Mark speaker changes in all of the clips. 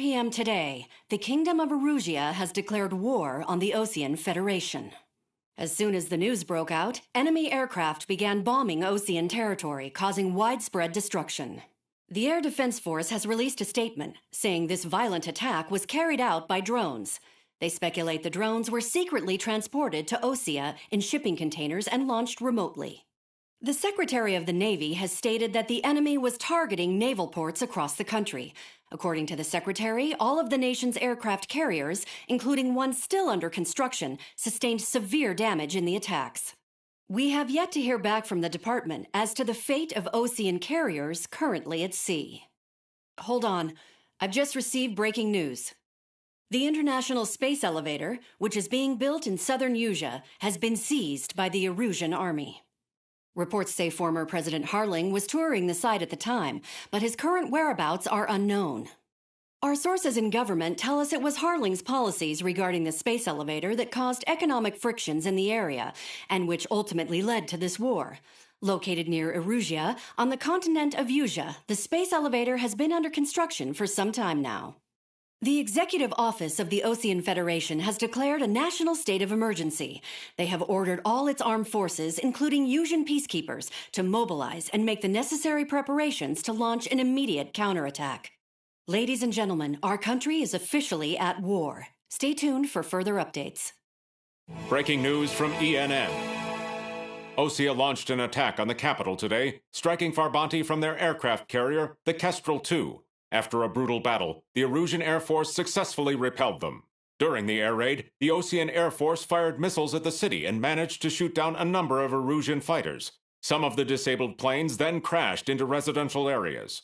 Speaker 1: p.m. today, the Kingdom of Erusia has declared war on the Osean Federation. As soon as the news broke out, enemy aircraft began bombing Osean territory, causing widespread destruction. The Air Defense Force has released a statement saying this violent attack was carried out by drones. They speculate the drones were secretly transported to Osea in shipping containers and launched remotely. The Secretary of the Navy has stated that the enemy was targeting naval ports across the country. According to the Secretary, all of the nation's aircraft carriers, including one still under construction, sustained severe damage in the attacks. We have yet to hear back from the department as to the fate of Osean carriers currently at sea. Hold on, I've just received breaking news. The International Space Elevator, which is being built in southern Usea, has been seized by the Erusian army. Reports say former President Harling was touring the site at the time, but his current whereabouts are unknown. Our sources in government tell us it was Harling's policies regarding the space elevator that caused economic frictions in the area, and which ultimately led to this war. Located near Erusia, on the continent of Usea, the space elevator has been under construction for some time now. The Executive Office of the Osean Federation has declared a national state of emergency. They have ordered all its armed forces, including Usian peacekeepers, to mobilize and make the necessary preparations to launch an immediate counterattack. Ladies and gentlemen, our country is officially at war. Stay tuned for further updates.
Speaker 2: Breaking news from ENN. Osea launched an attack on the capital today, striking Farbanti from their aircraft carrier, the Kestrel II. After a brutal battle, the Erusian Air Force successfully repelled them. During the air raid, the Osean Air Force fired missiles at the city and managed to shoot down a number of Erusian fighters. Some of the disabled planes then crashed into residential areas.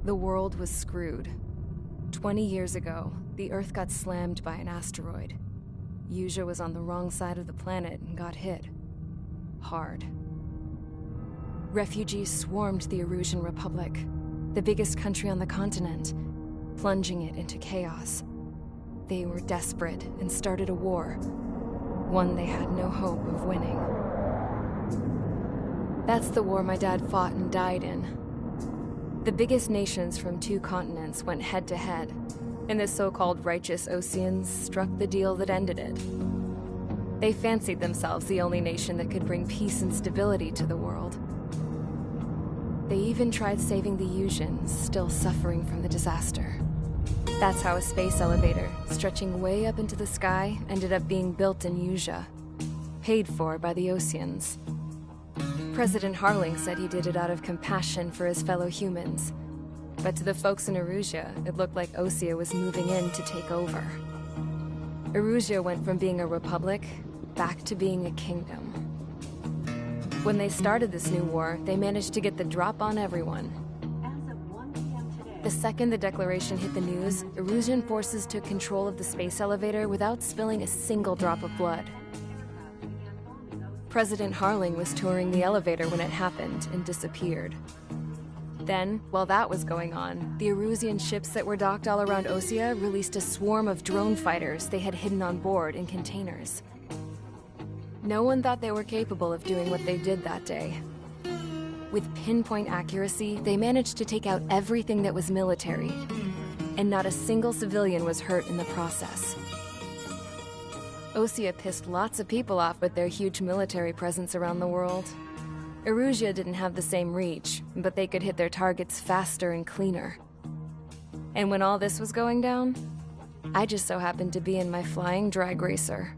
Speaker 3: The world was screwed. 20 years ago, the Earth got slammed by an asteroid. Usea was on the wrong side of the planet and got hit. Hard. Refugees swarmed the Erusian Republic, the biggest country on the continent, plunging it into chaos. They were desperate and started a war, one they had no hope of winning. That's the war my dad fought and died in. The biggest nations from 2 continents went head-to-head, and the so-called righteous Oseans struck the deal that ended it. They fancied themselves the only nation that could bring peace and stability to the world. They even tried saving the Usians, still suffering from the disaster. That's how a space elevator, stretching way up into the sky, ended up being built in Usea, paid for by the Oseans. President Harling said he did it out of compassion for his fellow humans. But to the folks in Erusia, it looked like Osea was moving in to take over. Erusia went from being a republic back to being a kingdom. When they started this new war, they managed to get the drop on everyone. The second the declaration hit the news, Erusian forces took control of the space elevator without spilling a single drop of blood. President Harling was touring the elevator when it happened and disappeared. Then, while that was going on, the Erusian ships that were docked all around Osea released a swarm of drone fighters they had hidden on board in containers. No one thought they were capable of doing what they did that day. With pinpoint accuracy, they managed to take out everything that was military, and not a single civilian was hurt in the process. Osea pissed lots of people off with their huge military presence around the world. Erusia didn't have the same reach, but they could hit their targets faster and cleaner. And when all this was going down, I just so happened to be in my flying drag racer.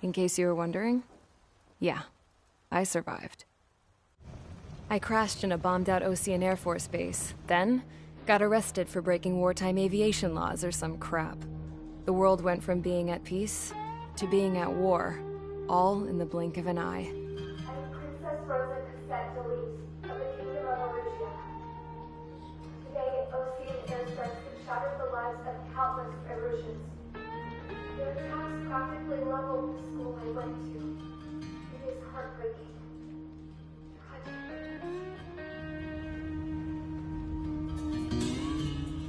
Speaker 3: In case you were wondering, yeah, I survived. I crashed in a bombed-out Osean Air Force base, then got arrested for breaking wartime aviation laws or some crap. The world went from being at peace to being at war, all in the blink of an eye.
Speaker 4: I am Princess Rosa Cassette Delete of the Kingdom of Erusia. Today, Osean airstrikes have shattered the lives of countless Erusians. Their attacks practically leveled the school I went to. It is heartbreaking. Tragic.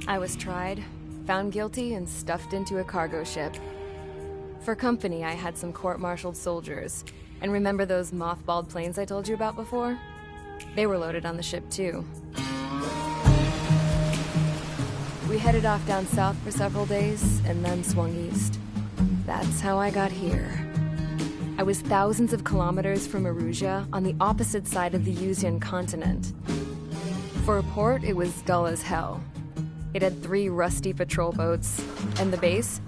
Speaker 3: I was tried, found guilty, and stuffed into a cargo ship. For company, I had some court-martialed soldiers. And remember those mothballed planes I told you about before? They were loaded on the ship, too. We headed off down south for several days, and then swung east. That's how I got here. I was thousands of kilometers from Erusia, on the opposite side of the Yuzian continent. For a port, it was dull as hell. It had 3 rusty patrol boats, and the base?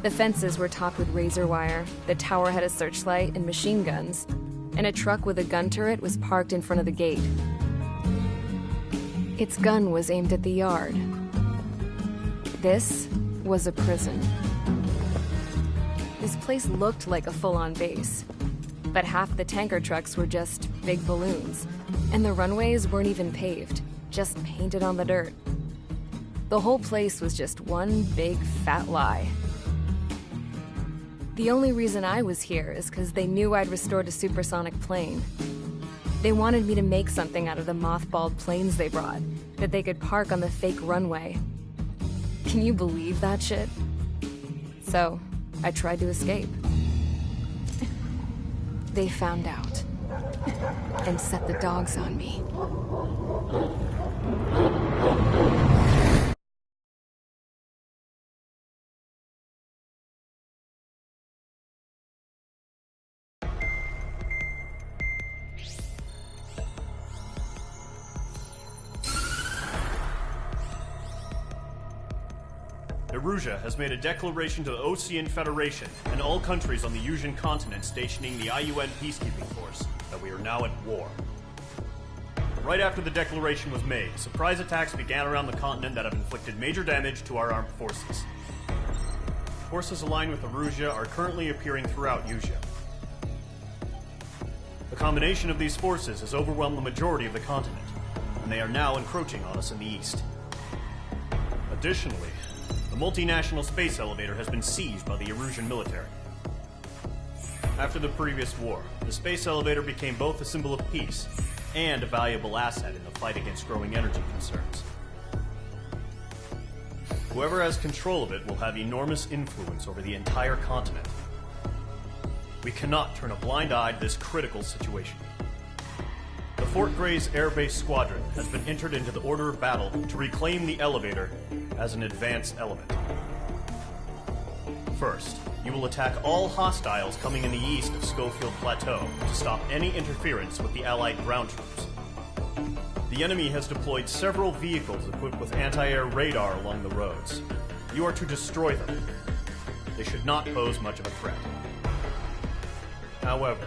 Speaker 3: The fences were topped with razor wire, the tower had a searchlight and machine guns, and a truck with a gun turret was parked in front of the gate. Its gun was aimed at the yard. This was a prison. This place looked like a full-on base, but half the tanker trucks were just big balloons, and the runways weren't even paved, just painted on the dirt. The whole place was just one big fat lie. The only reason I was here is because they knew I'd restored a supersonic plane. They wanted me to make something out of the mothballed planes they brought, that they could park on the fake runway. Can you believe that shit? So, I tried to escape. They found out, and set the dogs on me.
Speaker 5: Erusia has made a declaration to the Osean Federation and all countries on the Yuzian continent stationing the IUN peacekeeping force that we are now at war. Right after the declaration was made, surprise attacks began around the continent that have inflicted major damage to our armed forces. Forces aligned with Erusia are currently appearing throughout Yusia. The combination of these forces has overwhelmed the majority of the continent, and they are now encroaching on us in the east. Additionally, the multinational space elevator has been seized by the Erusian military. After the previous war, the space elevator became both a symbol of peace and a valuable asset in the fight against growing energy concerns. Whoever has control of it will have enormous influence over the entire continent. We cannot turn a blind eye to this critical situation. The Fort Gray's Air Base Squadron has been entered into the order of battle to reclaim the elevator as an advance element. First, you will attack all hostiles coming in the east of Schofield Plateau to stop any interference with the Allied ground troops. The enemy has deployed several vehicles equipped with anti-air radar along the roads. You are to destroy them. They should not pose much of a threat. However,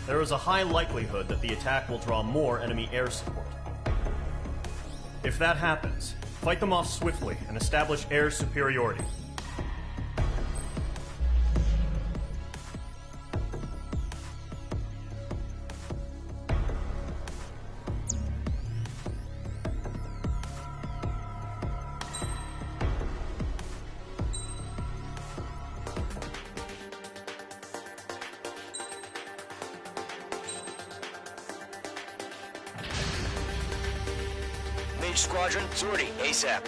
Speaker 5: there is a high likelihood that the attack will draw more enemy air support. If that happens, fight them off swiftly and establish air superiority.
Speaker 6: Mage Squadron, sortie, ASAP.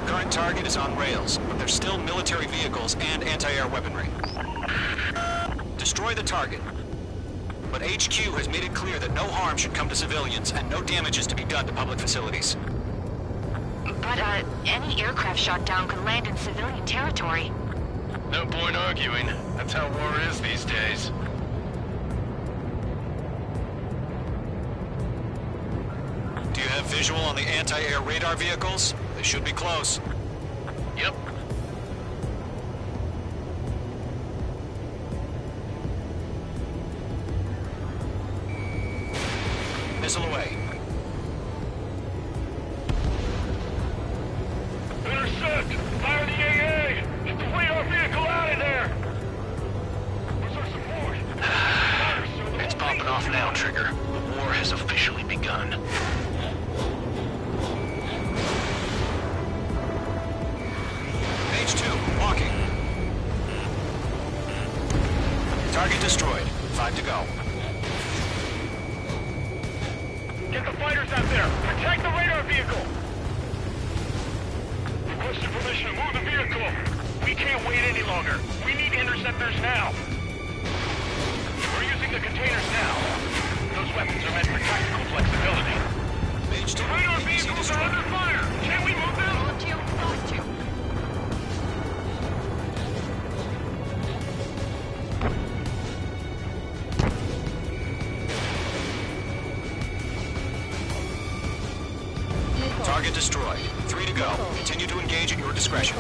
Speaker 6: Current target is on rails, but there's still military vehicles and anti-air weaponry. Destroy the target. But HQ has made it clear that no harm should come to civilians and no damage is to be done to public facilities.
Speaker 7: But, any aircraft shot down could land in civilian territory.
Speaker 8: No point arguing. That's how war is these days.
Speaker 6: Do you have visual on the anti-air radar vehicles? They should be close.
Speaker 8: Yep.
Speaker 6: Missile away.
Speaker 8: Intercept! Fire the AA! Get the radar vehicle out of there! Where's our support? Fire, sir! off now, Trigger. The war has officially begun.
Speaker 6: H2, walking. Target destroyed. 5 to go.
Speaker 8: Get the fighters out there! Protect the radar vehicle! Requesting permission to move the vehicle! We can't wait any longer. We need interceptors now. We're using the containers now. Those weapons are meant for tactical flexibility.
Speaker 6: H2,
Speaker 8: The radar vehicles are under fire! Can we move them?
Speaker 6: Target destroyed. 3 to go. Continue to engage at your discretion.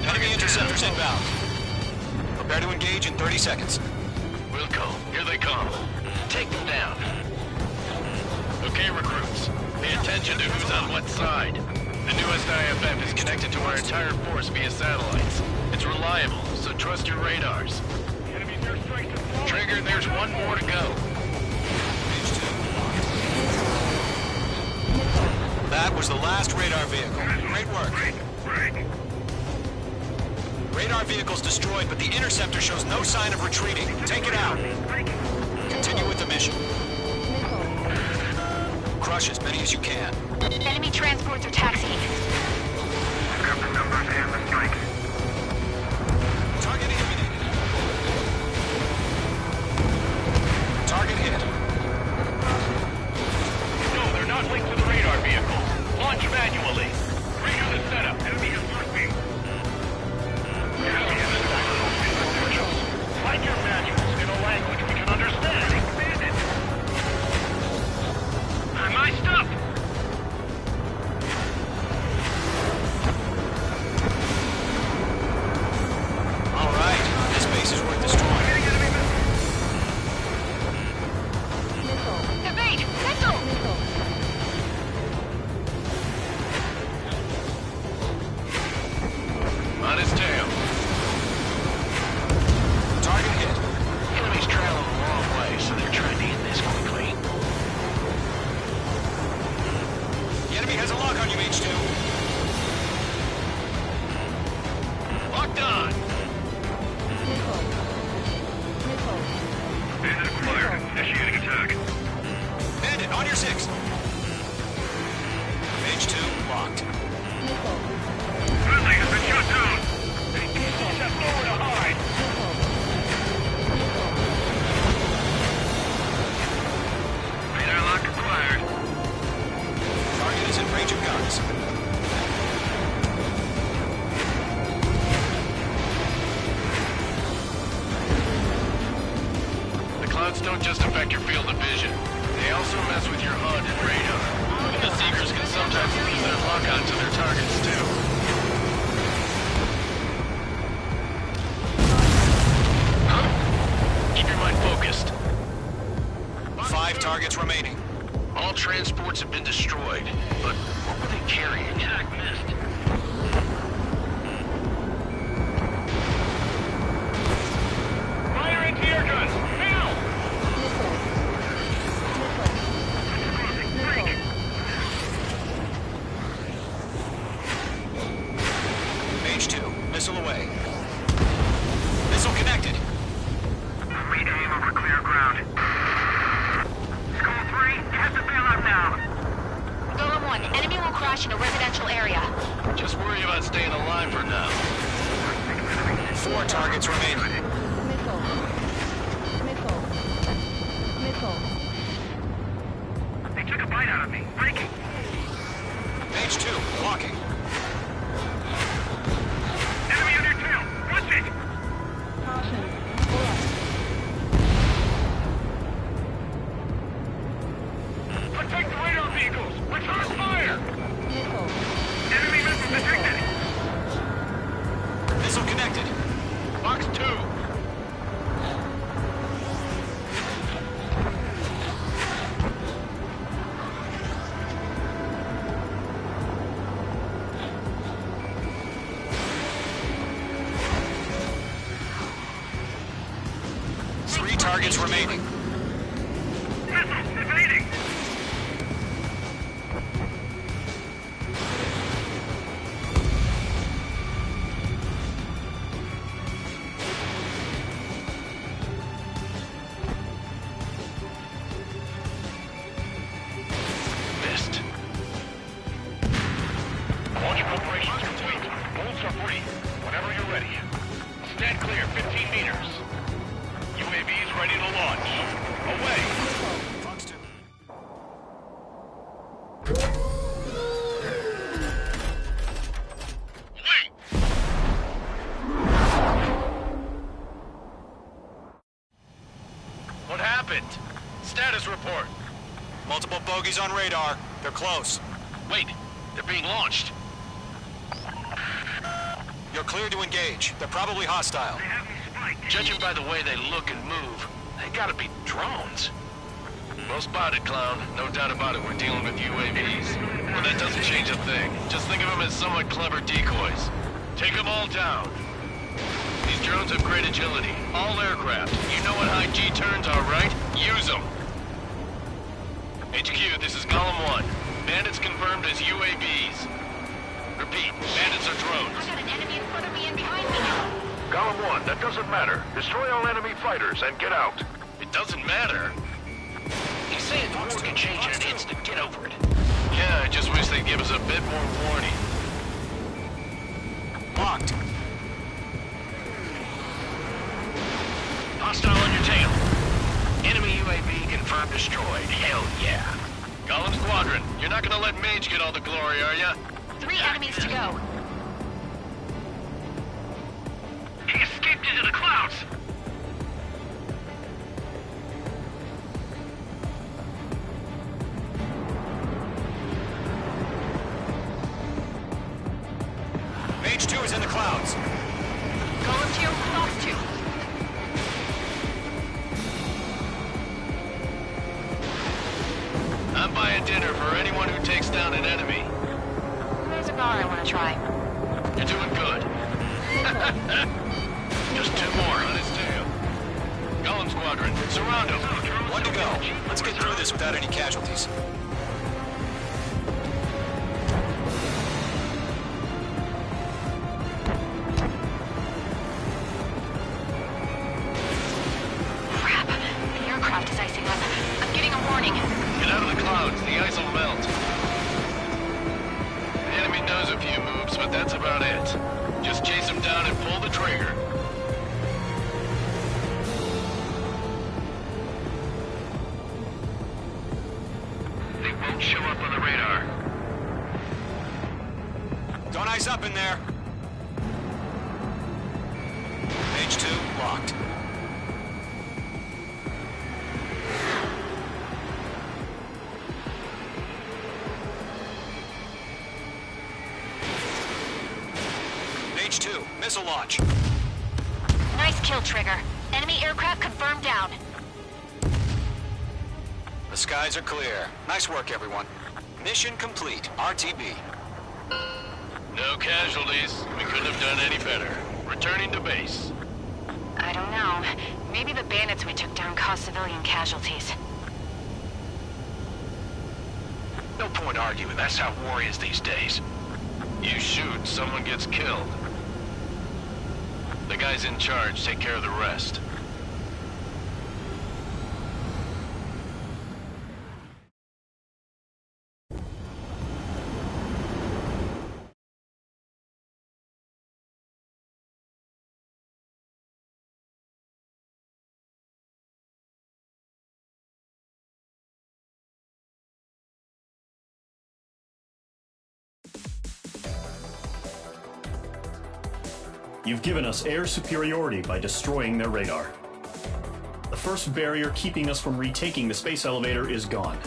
Speaker 6: Enemy interceptors inbound. Prepare to engage in 30 seconds.
Speaker 8: Wilco, here they come. Take them down. Okay, recruits. Pay attention to who's on what side. The newest IFF is connected to our entire force via satellites. It's reliable, so trust your radars. Trigger, there's one more to go.
Speaker 6: That was the last radar vehicle. Great work. Radar vehicle's destroyed, but the interceptor shows no sign of retreating. Take it out. Continue with the mission. Crush as many as you can.
Speaker 7: Enemy transports are taxiing.
Speaker 8: Pick up the numbers and the strike.
Speaker 6: Target eliminated. Target hit.
Speaker 8: No, they're not linked to the radar vehicle. Launch manually. Redo the setup. Enemy is lurking. Find your manuals in a language we can understand. My stuff!
Speaker 6: All right. This base is worth destroying.
Speaker 7: Evade! Missile!
Speaker 8: On his tail.
Speaker 6: Target hit.
Speaker 8: Enemy's traveling a long way, so they're trying to hit this quickly.
Speaker 6: The enemy has a lock on you, H2.
Speaker 8: Locked on! Bandit acquired. Initiating attack.
Speaker 6: Bandit, on your 6. H2 locked.
Speaker 8: Friendly has been shut down! Step forward to hide! Radar lock acquired.
Speaker 6: Target is in range of guns.
Speaker 8: The clouds don't just affect your field of vision. They also mess with your HUD and radar. And the Seekers can sometimes lose their lock onto their targets, too. Huh? Keep your mind focused.
Speaker 6: 5 targets remaining.
Speaker 8: All transports have been destroyed, but what were they carrying? Attack missed. Fire anti-air guns! Now!
Speaker 6: H2, missile away. Missile connected.
Speaker 8: Read aim over clear ground. Skull 3, test the bailout now.
Speaker 7: Golem 1, enemy will crash in a residential area.
Speaker 6: 3 targets remaining.
Speaker 8: Missiles evading! Missed. Launch preparations complete. Bolts are free. Whenever you're ready. Stand clear, 15 meters. UAVs ready to launch. Away!
Speaker 6: Fox 2.
Speaker 8: Wait! What happened? Status report.
Speaker 6: Multiple bogeys on radar. They're close.
Speaker 8: Wait, they're being launched.
Speaker 6: You're clear to engage. They're probably hostile.
Speaker 8: Judging by the way they look and move, they gotta be drones. Well spotted, clown. No doubt about it, we're dealing with UAVs. Well, that doesn't change a thing. Just think of them as somewhat clever decoys. Take them all down. These drones have great agility. All aircraft. You know what high G turns are, right? Use them. HQ, this is Column 1. Bandits confirmed as UAVs. Repeat, bandits are drones.
Speaker 7: I got an enemy in front of me and behind me now.
Speaker 8: Column 1, that doesn't matter. Destroy all enemy fighters and get out. It doesn't matter. He's saying the war can change in an instant. Get over it. Yeah, I just wish they'd give us a bit more warning.
Speaker 6: Locked.
Speaker 8: Hostile on your tail. Enemy UAV confirmed destroyed. Hell yeah. Column Squadron, you're not gonna let Mage get all the glory, are ya?
Speaker 7: 3 enemies to go.
Speaker 8: He escaped into the clouds!
Speaker 6: Mage 2 is in the clouds.
Speaker 7: Golem 2, Fox 2.
Speaker 8: I'm buying dinner for anyone who takes down an enemy.
Speaker 7: There's a bar I want to try.
Speaker 8: You're doing good. Just 2 more on his tail. Golem Squadron, surround him.
Speaker 6: 1 to go. Let's get through this without any casualties.
Speaker 7: Crap. The aircraft is icing up. I'm getting a warning.
Speaker 8: Get out of the clouds. The ice will melt. The enemy knows a few moves, but that's about it. Just chase him down and pull the trigger. They won't show up on the radar.
Speaker 6: Don't ice up in there. Mage 2, locked. Mage 2, missile launch.
Speaker 7: Nice kill, Trigger. Enemy aircraft confirmed down.
Speaker 6: The skies are clear. Nice work, everyone. Mission complete. RTB.
Speaker 8: No casualties. We couldn't have done any better. Returning to base.
Speaker 7: I don't know. Maybe the bandits we took down caused civilian casualties.
Speaker 8: No point arguing. That's how war is these days. You shoot, someone gets killed. The guys in charge take care of the rest.
Speaker 5: You've given us air superiority by destroying their radar. The first barrier keeping us from retaking the space elevator is gone.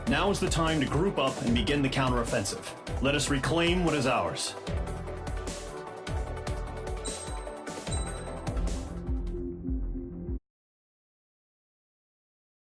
Speaker 5: Now is the time to group up and begin the counteroffensive. Let us reclaim what is ours.